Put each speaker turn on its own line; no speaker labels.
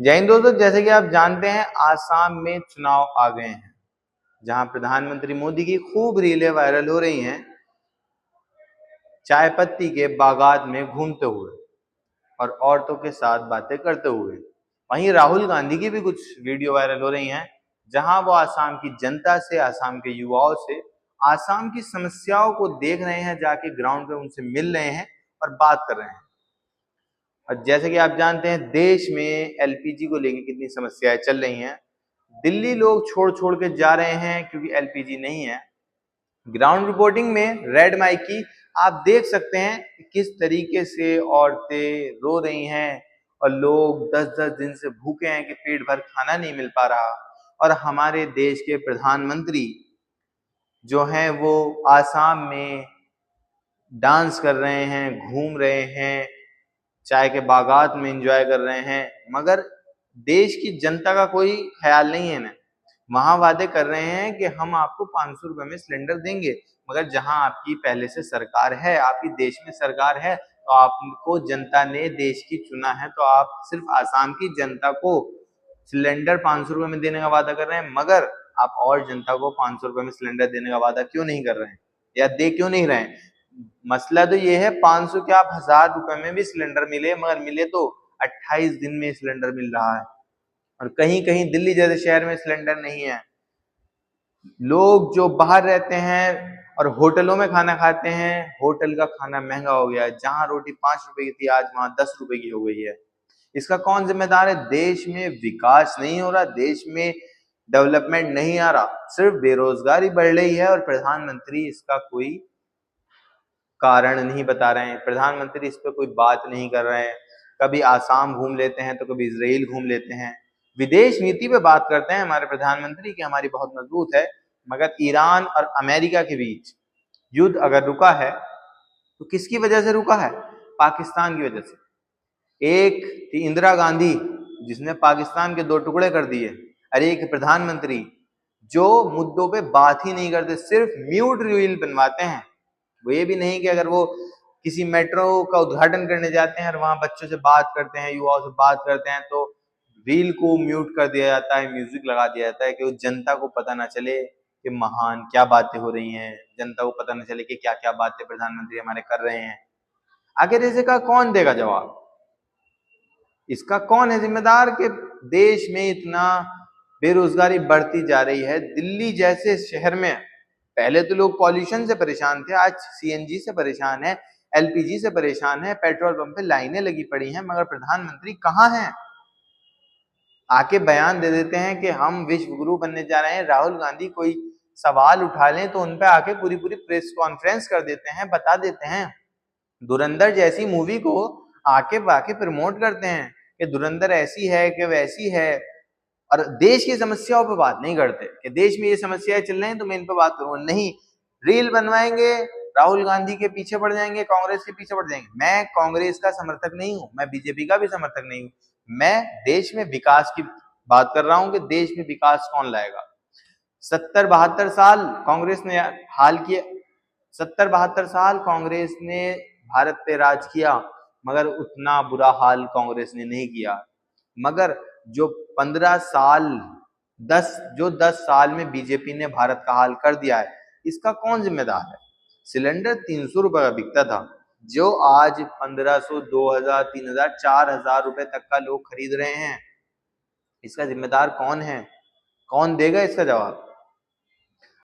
जय हिंद दोस्तों, जैसे कि आप जानते हैं आसाम में चुनाव आ गए हैं, जहां प्रधानमंत्री मोदी की खूब रीलें वायरल हो रही हैं चाय पत्ती के बागात में घूमते हुए और औरतों के साथ बातें करते हुए। वहीं राहुल गांधी की भी कुछ वीडियो वायरल हो रही हैं, जहां वो आसाम की जनता से, आसाम के युवाओं से, आसाम की समस्याओं को देख रहे हैं, जाके ग्राउंड पे उनसे मिल रहे हैं और बात कर रहे हैं। और जैसे कि आप जानते हैं देश में एलपीजी को लेकर कितनी समस्याएं चल रही हैं। दिल्ली लोग छोड़ छोड़ के जा रहे हैं क्योंकि एलपीजी नहीं है। ग्राउंड रिपोर्टिंग में रेड माइक की आप देख सकते हैं कि किस तरीके से औरतें रो रही हैं और लोग 10-10 दिन से भूखे हैं कि पेट भर खाना नहीं मिल पा रहा। और हमारे देश के प्रधानमंत्री जो हैं वो आसाम में डांस कर रहे हैं, घूम रहे हैं, चाय के बागात में एंजॉय कर रहे हैं, मगर देश की जनता का कोई ख्याल नहीं है ना। वहां वादे कर रहे हैं कि हम आपको 500 रुपए में सिलेंडर देंगे, मगर जहां आपकी पहले से सरकार है, आपकी देश में सरकार है, तो आपको जनता ने देश की चुना है, तो आप सिर्फ आसाम की जनता को सिलेंडर 500 रुपए में देने का वादा कर रहे हैं, मगर आप और जनता को 500 रुपए में सिलेंडर देने का वादा क्यों नहीं कर रहे हैं या दे क्यों नहीं रहे हैं? मसला तो ये है 500 क्या, आप 1000 रुपए में भी सिलेंडर मिले, मगर मिले तो 28 दिन में सिलेंडर मिल रहा है और कहीं कहीं दिल्ली जैसे शहर में सिलेंडर नहीं है। लोग जो बाहर रहते हैं और होटलों में खाना खाते हैं, होटल का खाना महंगा हो गया है। जहां रोटी 5 रुपए की थी आज वहां 10 रुपए की हो गई है। इसका कौन जिम्मेदार है? देश में विकास नहीं हो रहा, देश में डेवलपमेंट नहीं आ रहा, सिर्फ बेरोजगारी बढ़ रही है और प्रधानमंत्री इसका कोई कारण नहीं बता रहे हैं। प्रधानमंत्री इस पर कोई बात नहीं कर रहे हैं। कभी आसाम घूम लेते हैं तो कभी इजराइल घूम लेते हैं। विदेश नीति पे बात करते हैं हमारे प्रधानमंत्री की हमारी बहुत मजबूत है, मगर ईरान और अमेरिका के बीच युद्ध अगर रुका है तो किसकी वजह से रुका है? पाकिस्तान की वजह से। एक थी इंदिरा गांधी जिसने पाकिस्तान के 2 टुकड़े कर दिए, और एक प्रधानमंत्री जो मुद्दों पे बात ही नहीं करते, सिर्फ म्यूट रील बनवाते हैं। वो ये भी नहीं कि अगर वो किसी मेट्रो का उद्घाटन करने जाते हैं और वहां बच्चों से बात करते हैं, युवाओं से बात करते हैं, तो रील को म्यूट कर दिया जाता है, म्यूजिक लगा दिया जाता है कि वो जनता को पता ना चले कि महान क्या बातें हो रही हैं, जनता को पता ना चले कि क्या क्या बातें प्रधानमंत्री हमारे कर रहे हैं। आखिर इसका कौन देगा जवाब? इसका कौन है जिम्मेदार कि देश में इतना बेरोजगारी बढ़ती जा रही है? दिल्ली जैसे शहर में पहले तो लोग पॉल्यूशन से परेशान थे, आज सीएनजी से परेशान है, एलपीजी से परेशान है, पेट्रोल पंप पे लाइनें लगी पड़ी हैं, मगर प्रधानमंत्री कहाँ हैं? आके बयान दे देते हैं कि हम विश्व गुरु बनने जा रहे हैं। राहुल गांधी कोई सवाल उठा लें तो उन पे आके पूरी पूरी प्रेस कॉन्फ्रेंस कर देते हैं, बता देते हैं। धुरंधर जैसी मूवी को आके प्रमोट करते हैं कि धुरंधर ऐसी है कि वैसी है, और देश की समस्याओं पे बात नहीं करते कि देश में ये समस्याएं चल रही हैं तो मैं इन पे बात करूंगा। नहीं, रील बनवाएंगे, राहुल गांधी के पीछे पड़ जाएंगे, कांग्रेस के पीछे पड़ जाएंगे। मैं कांग्रेस का समर्थक नहीं हूं, मैं बीजेपी का भी समर्थक नहीं हूं। मैं देश में विकास की बात कर रहा हूं कि देश में विकास कौन लाएगा। 70-72 साल कांग्रेस ने हाल किया, 70-72 साल कांग्रेस ने भारत पे राज किया, मगर उतना बुरा हाल कांग्रेस ने नहीं किया। मगर जो 15 साल 10 साल में बीजेपी ने भारत का हाल कर दिया है, इसका कौन जिम्मेदार है? सिलेंडर 300 रुपए का बिकता था, जो आज 1500, 2000, 3000, 4000 रुपए तक का लोग खरीद रहे हैं। इसका जिम्मेदार कौन है? कौन देगा इसका जवाब?